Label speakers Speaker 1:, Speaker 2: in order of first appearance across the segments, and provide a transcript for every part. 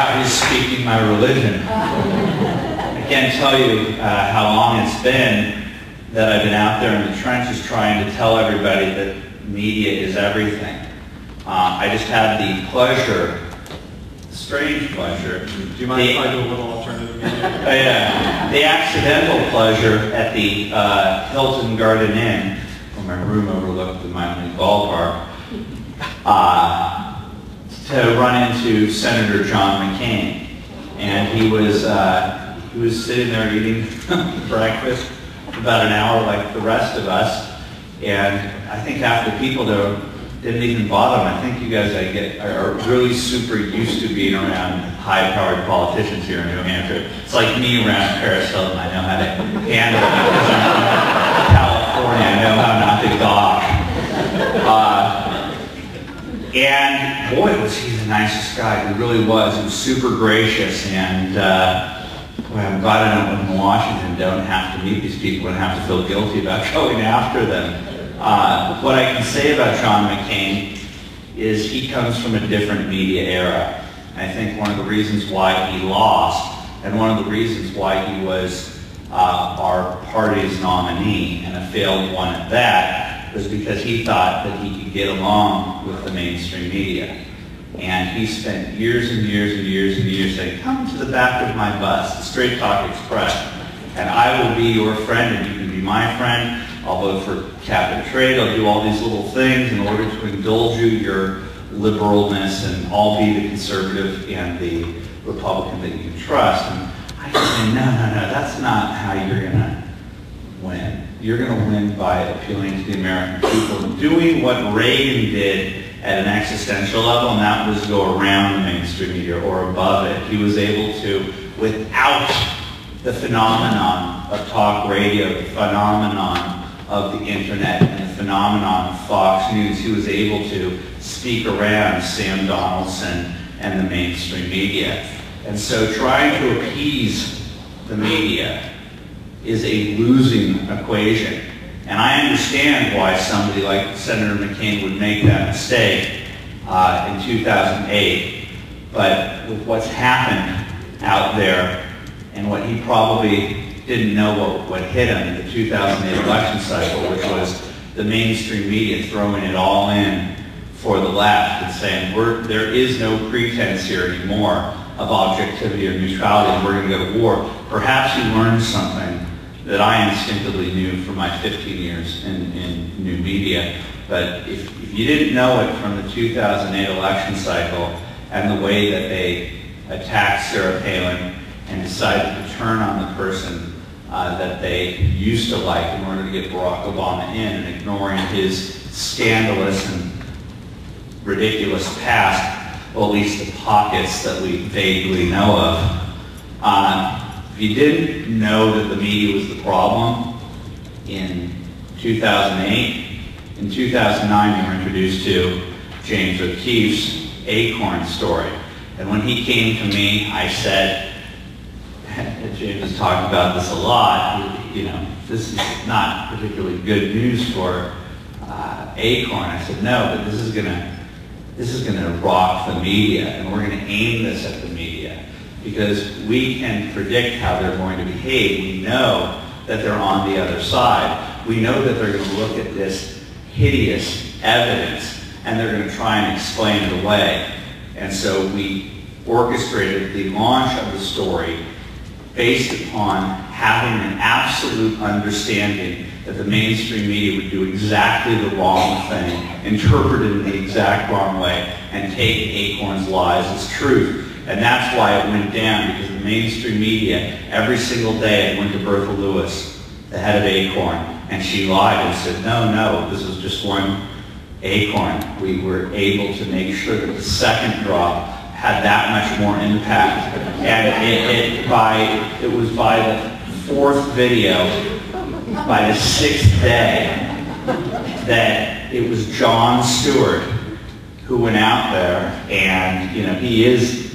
Speaker 1: Wow, he's speaking my religion. I can't tell you how long it's been that I've been out there in the trenches trying to tell everybody that media is everything. I just had the pleasure, strange pleasure.
Speaker 2: Do you mind if I do a little alternative media?
Speaker 1: Yeah, the accidental pleasure at the Hilton Garden Inn, where my room overlooked the Miami ballpark, to run into Senator John McCain, and he was sitting there eating breakfast for about an hour like the rest of us, and I think half the people there didn't even bother him. I think you guys are really super used to being around high-powered politicians here in New Hampshire. It's like me around Paris Hilton. I know how to handle it because I'm from California. I know how not to gawk. And boy, was he the nicest guy. He really was. He was super gracious, and boy, I'm glad I don't live in Washington, don't have to meet these people and have to feel guilty about going after them. What I can say about John McCain is he comes from a different media era. I think one of the reasons why he lost, and one of the reasons why he was our party's nominee, and a failed one at that, was because he thought that he could get along with the mainstream media. And he spent years and years and years and years saying, come to the back of my bus, the Straight Talk Express, and I will be your friend and you can be my friend. I'll vote for cap and trade. I'll do all these little things in order to indulge your liberalness, and I'll be the conservative and the Republican that you can trust. And I said, no, that's not how you're going to win. You're going to win by appealing to the American people, doing what Reagan did at an existential level, and that was go around the mainstream media or above it. He was able to, without the phenomenon of talk radio, the phenomenon of the internet, and the phenomenon of Fox News, he was able to speak around Sam Donaldson and the mainstream media. And so trying to appease the media is a losing equation. And I understand why somebody like Senator McCain would make that mistake in 2008. But with what's happened out there, and what he probably didn't know what hit him in the 2008 election cycle, which was the mainstream media throwing it all in for the left and saying, there is no pretense here anymore of objectivity or neutrality, and we're going to go to war. Perhaps he learned something that I instinctively knew from my 15 years in new media. But if you didn't know it from the 2008 election cycle and the way that they attacked Sarah Palin and decided to turn on the person that they used to like in order to get Barack Obama in, and ignoring his scandalous and ridiculous past, well, at least the pockets that we vaguely know of. If you didn't know that the media was the problem in 2008, in 2009 you were introduced to James O'Keefe's Acorn story. And when he came to me, I said, and James has talked about this a lot, you know, this is not particularly good news for Acorn. I said, no, but this is gonna rock the media, and we're gonna aim this at the media, because we can predict how they're going to behave. We know that they're on the other side. We know that they're going to look at this hideous evidence and they're going to try and explain it away. And so we orchestrated the launch of the story based upon having an absolute understanding that the mainstream media would do exactly the wrong thing, interpret it in the exact wrong way, and take Acorn's lies as truth. And that's why it went down, because the mainstream media, every single day, it went to Bertha Lewis, the head of Acorn, and she lied and said, no, this was just one Acorn. We were able to make sure that the second drop had that much more impact. And it was by the fourth video, by the sixth day, that it was Jon Stewart who went out there, and you know, he is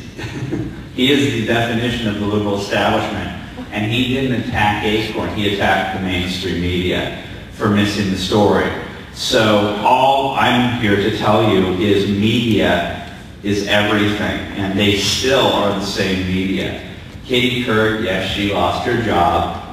Speaker 1: the definition of the liberal establishment, and he didn't attack Acorn, he attacked the mainstream media for missing the story. So all I'm here to tell you is media is everything, and they still are the same media. Katie Couric, yes, she lost her job.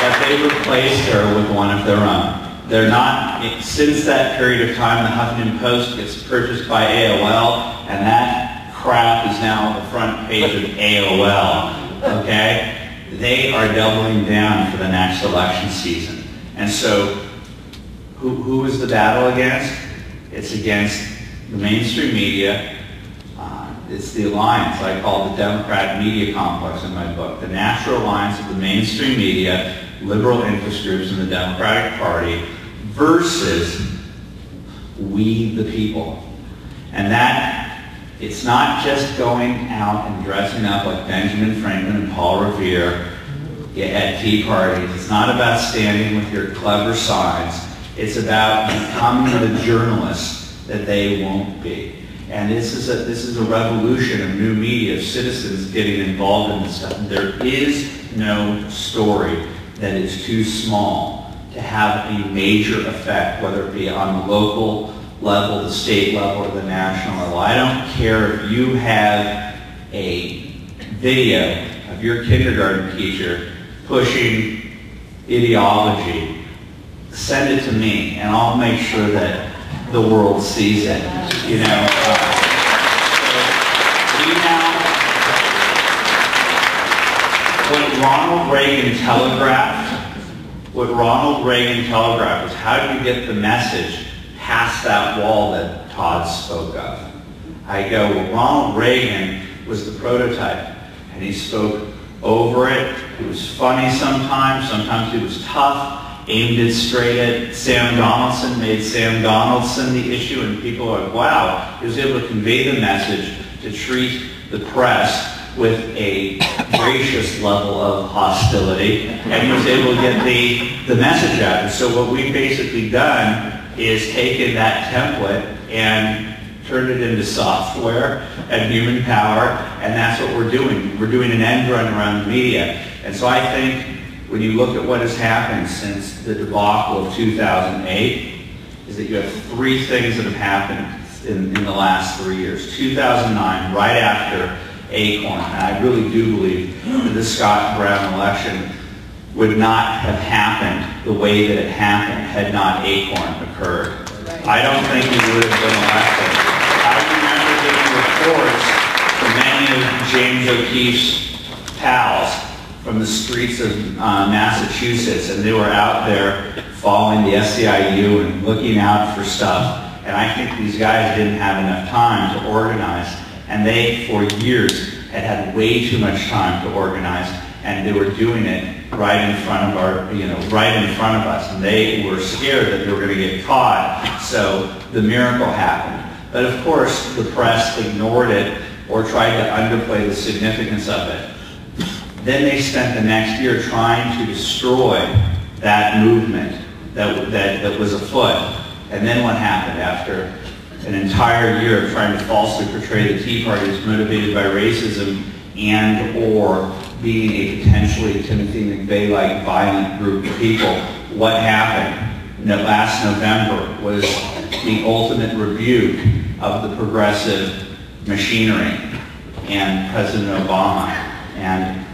Speaker 1: But they replaced her with one of their own. They're not, since that period of time, the Huffington Post gets purchased by AOL, and that crap is now on the front page of AOL, okay? They are doubling down for the next election season. And so, who is the battle against? It's against the mainstream media. It's the alliance I call the Democrat media complex in my book. The natural alliance of the mainstream media, liberal interest groups in the Democratic Party versus we the people. And that, it's not just going out and dressing up like Benjamin Franklin and Paul Revere at tea parties. It's not about standing with your clever signs. It's about becoming the journalists that they won't be. And this is a revolution of new media, of citizens getting involved in this stuff. There is no story that is too small to have a major effect, whether it be on the local level, the state level, or the national level. I don't care if you have a video of your kindergarten teacher pushing ideology. Send it to me, and I'll make sure that the world sees it. You know, we now, what Ronald Reagan telegraphed was how do you get the message past that wall that Todd spoke of? I go, well, Ronald Reagan was the prototype, and he spoke over it. It was funny sometimes he was tough, aimed it straight at Sam Donaldson, made Sam Donaldson the issue, and people are like, wow, he was able to convey the message, to treat the press with a gracious level of hostility, and he was able to get the message out. And so what we've basically done is taken that template and turned it into software and human power, and that's what we're doing. We're doing an end run around the media. And so I think when you look at what has happened since the debacle of 2008, is that you have three things that have happened in the last 3 years. 2009, right after Acorn, and I really do believe that the Scott Brown election would not have happened the way that it happened had not Acorn occurred. I don't think he would have been elected. I remember getting reports from many of James O'Keefe's pals from the streets of Massachusetts, and they were out there following the SEIU and looking out for stuff. And I think these guys didn't have enough time to organize, and they, for years, had way too much time to organize, and they were doing it right in front of right in front of us, and they were scared that they were going to get caught. So the miracle happened. But of course, the press ignored it or tried to underplay the significance of it. Then they spent the next year trying to destroy that movement that was afoot. And then what happened after an entire year of trying to falsely portray the Tea Party as motivated by racism and or being a potentially Timothy McVeigh-like violent group of people? What happened last November was the ultimate rebuke of the progressive machinery and President Obama. And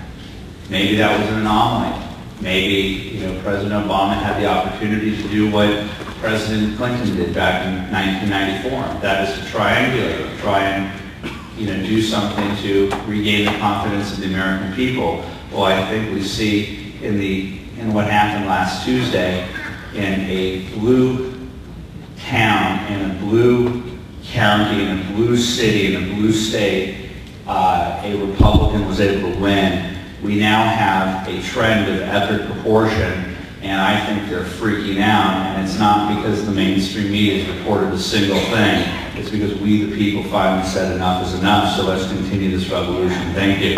Speaker 1: maybe that was an anomaly. Maybe, President Obama had the opportunity to do what President Clinton did back in 1994. That is to triangulate, try and do something to regain the confidence of the American people. Well, I think we see in what happened last Tuesday in a blue town, in a blue county, in a blue city, in a blue state, a Republican was able to win. We now have a trend of epic proportion, and I think they're freaking out, and it's not because the mainstream media has reported a single thing. It's because we, the people, finally said enough is enough, so let's continue this revolution. Thank you.